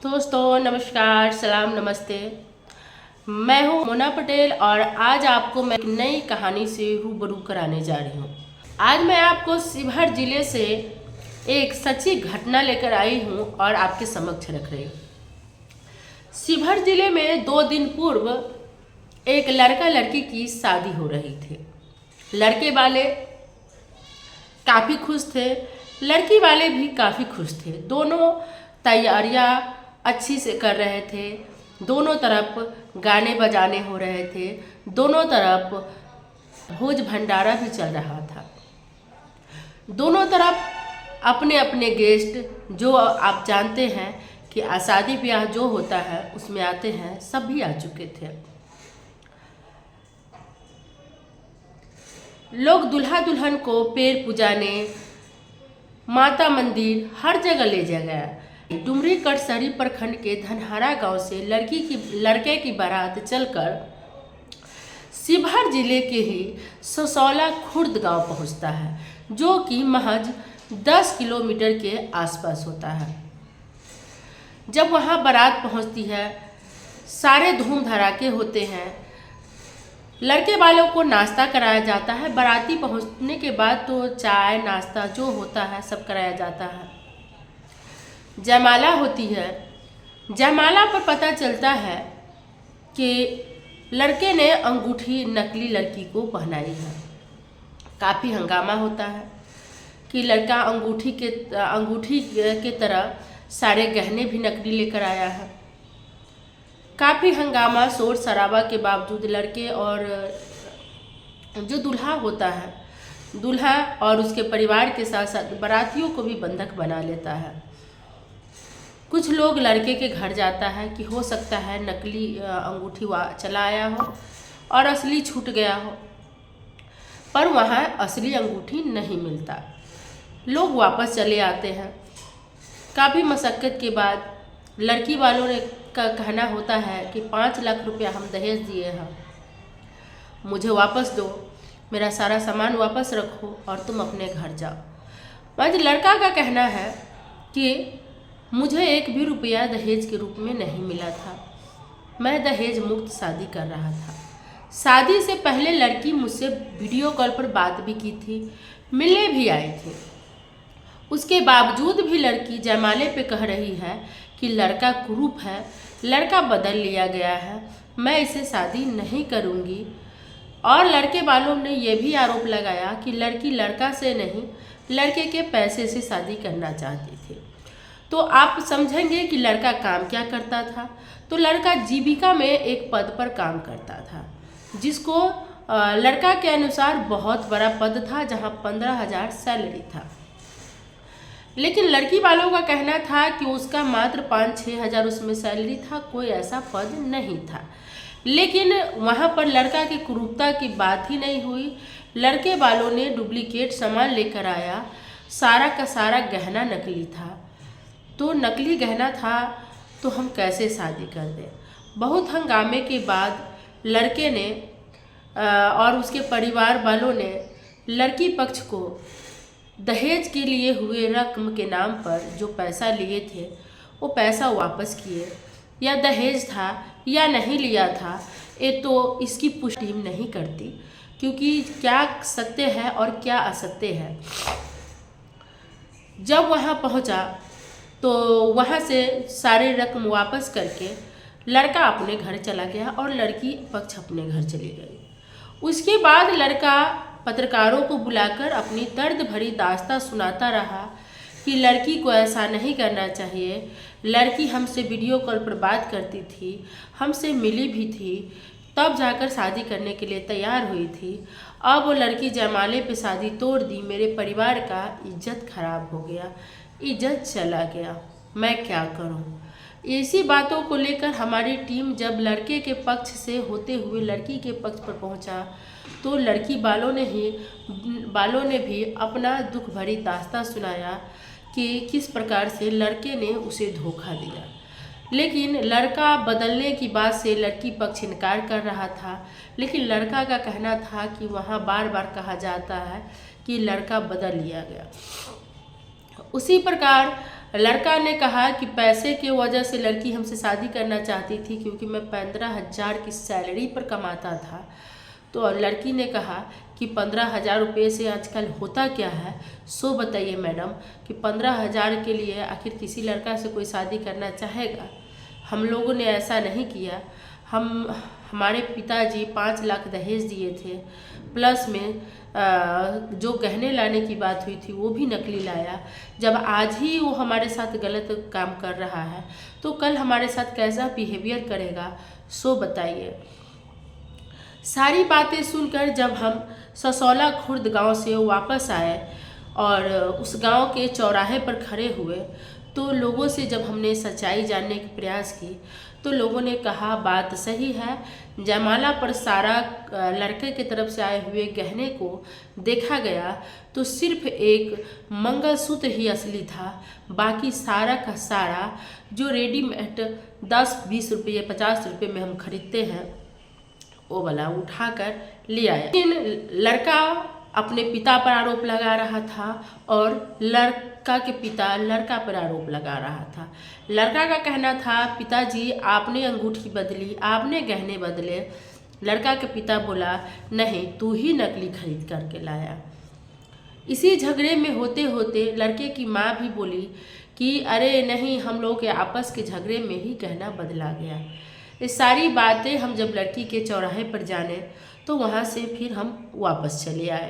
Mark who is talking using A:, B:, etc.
A: दोस्तों नमस्कार, सलाम, नमस्ते। मैं हूँ मोना पटेल और आज आपको मैं एक नई कहानी से रूबरू कराने जा रही हूँ। आज मैं आपको शिवहर जिले से एक सच्ची घटना लेकर आई हूँ और आपके समक्ष रख रही हूँ। शिवहर जिले में 2 दिन पूर्व एक लड़का लड़की की शादी हो रही थी। लड़के वाले काफ़ी खुश थे, लड़की वाले भी काफ़ी खुश थे। दोनों तैयारियां अच्छी से कर रहे थे, दोनों तरफ गाने बजाने हो रहे थे, दोनों तरफ भोज भंडारा भी चल रहा था। दोनों तरफ अपने अपने गेस्ट, जो आप जानते हैं कि शादी ब्याह जो होता है उसमें आते हैं, सब भी आ चुके थे। लोग दुल्हा दुल्हन को पेड़ पुजाने, माता मंदिर हर जगह ले जाया गया। डुमरी कटसरी प्रखंड के धनहारा गांव से लड़के की बारात चलकर शिवहर जिले के ही ससौला खुर्द गांव पहुंचता है, जो कि महज 10 किलोमीटर के आसपास होता है। जब वहां बारात पहुंचती है, सारे धूम धड़ाके होते हैं। लड़के वालों को नाश्ता कराया जाता है। बाराती पहुंचने के बाद तो चाय नाश्ता जो होता है सब कराया जाता है। जयमाला होती है। जयमाला पर पता चलता है कि लड़के ने अंगूठी नकली लड़की को पहनाई है। काफ़ी हंगामा होता है कि लड़का अंगूठी के तरह सारे गहने भी नकली लेकर आया है। काफ़ी हंगामा शोर शराबा के बावजूद लड़के और जो दूल्हा होता है, दूल्हा और उसके परिवार के साथ साथ बारातियों को भी बंधक बना लेता है। कुछ लोग लड़के के घर जाता है कि हो सकता है नकली अंगूठी चला आया हो और असली छूट गया हो, पर वहाँ असली अंगूठी नहीं मिलता। लोग वापस चले आते हैं। काफ़ी मशक्क़त के बाद लड़की वालों ने का कहना होता है कि 5 लाख रुपया हम दहेज दिए हैं, मुझे वापस दो, मेरा सारा सामान वापस रखो और तुम अपने घर जाओ। मगर लड़का का कहना है कि मुझे 1 भी रुपया दहेज के रूप में नहीं मिला था, मैं दहेज मुक्त शादी कर रहा था। शादी से पहले लड़की मुझसे वीडियो कॉल पर बात भी की थी, मिलने भी आई थी। उसके बावजूद भी लड़की जयमाले पे कह रही है कि लड़का कुरूप है, लड़का बदल लिया गया है, मैं इसे शादी नहीं करूँगी। और लड़के वालों ने यह भी आरोप लगाया कि लड़की लड़का से नहीं, लड़के के पैसे से शादी करना चाहती थी। तो आप समझेंगे कि लड़का काम क्या करता था। तो लड़का जीविका में एक पद पर काम करता था, जिसको लड़का के अनुसार बहुत बड़ा पद था, जहाँ 15,000 सैलरी था। लेकिन लड़की वालों का कहना था कि उसका मात्र 5-6 हज़ार उसमें सैलरी था, कोई ऐसा पद नहीं था। लेकिन वहाँ पर लड़का की कुरूपता की बात ही नहीं हुई। लड़के वालों ने डुप्लीकेट सामान लेकर आया, सारा का सारा गहना नकली था। तो नकली गहना था तो हम कैसे शादी कर दें। बहुत हंगामे के बाद लड़के ने और उसके परिवार वालों ने लड़की पक्ष को दहेज के लिए हुए रकम के नाम पर जो पैसा लिए थे वो पैसा वापस किए, या दहेज था या नहीं लिया था ये तो इसकी पुष्टि हम नहीं करती, क्योंकि क्या सत्य है और क्या असत्य है। जब वहाँ पहुँचा तो वहाँ से सारे रकम वापस करके लड़का अपने घर चला गया और लड़की पक्ष अपने घर चली गई। उसके बाद लड़का पत्रकारों को बुलाकर अपनी दर्द भरी दास्तां सुनाता रहा कि लड़की को ऐसा नहीं करना चाहिए, लड़की हमसे वीडियो कॉल पर बात करती थी, हमसे मिली भी थी, तब जाकर शादी करने के लिए तैयार हुई थी। अब वो लड़की जयमाले पे शादी तोड़ दी, मेरे परिवार का इज्जत खराब हो गया, इज्जत चला गया, मैं क्या करूं। इसी बातों को लेकर हमारी टीम जब लड़के के पक्ष से होते हुए लड़की के पक्ष पर पहुंचा तो लड़की वालों ने भी अपना दुख भरी दास्तां सुनाया कि किस प्रकार से लड़के ने उसे धोखा दिया। लेकिन लड़का बदलने की बात से लड़की पक्ष इनकार कर रहा था। लेकिन लड़का का कहना था कि वहाँ बार बार कहा जाता है कि लड़का बदल लिया गया। उसी प्रकार लड़का ने कहा कि पैसे की वजह से लड़की हमसे शादी करना चाहती थी, क्योंकि मैं 15,000 की सैलरी पर कमाता था। तो लड़की ने कहा कि 15,000 रुपये से आजकल होता क्या है, सो बताइए मैडम कि 15,000 के लिए आखिर किसी लड़का से कोई शादी करना चाहेगा। हम लोगों ने ऐसा नहीं किया। हमारे पिताजी 5 लाख दहेज दिए थे, प्लस में जो गहने लाने की बात हुई थी वो भी नकली लाया। जब आज ही वो हमारे साथ गलत काम कर रहा है तो कल हमारे साथ कैसा बिहेवियर करेगा, सो बताइए। सारी बातें सुनकर जब हम ससौला खुर्द गांव से वापस आए और उस गांव के चौराहे पर खड़े हुए, तो लोगों से जब हमने सच्चाई जानने की प्रयास की तो लोगों ने कहा बात सही है। जयमाला पर सारा लड़के की तरफ से आए हुए गहने को देखा गया तो सिर्फ एक मंगलसूत्र ही असली था, बाकी सारा का सारा जो रेडीमेड 10-20 रुपये 50 रुपये में हम खरीदते हैं वो वाला उठाकर ले आया। लेकिन लड़का अपने पिता पर आरोप लगा रहा था और लड़का के पिता लड़का पर आरोप लगा रहा था। लड़का का कहना था पिताजी आपने अंगूठी बदली, आपने गहने बदले। लड़का के पिता बोला नहीं, तू ही नकली खरीद करके लाया। इसी झगड़े में होते होते लड़के की माँ भी बोली कि अरे नहीं, हम लोग के आपस के झगड़े में ही गहना बदला गया। ये सारी बातें हम जब लड़की के चौराहे पर जाने तो वहाँ से फिर हम वापस चले आए।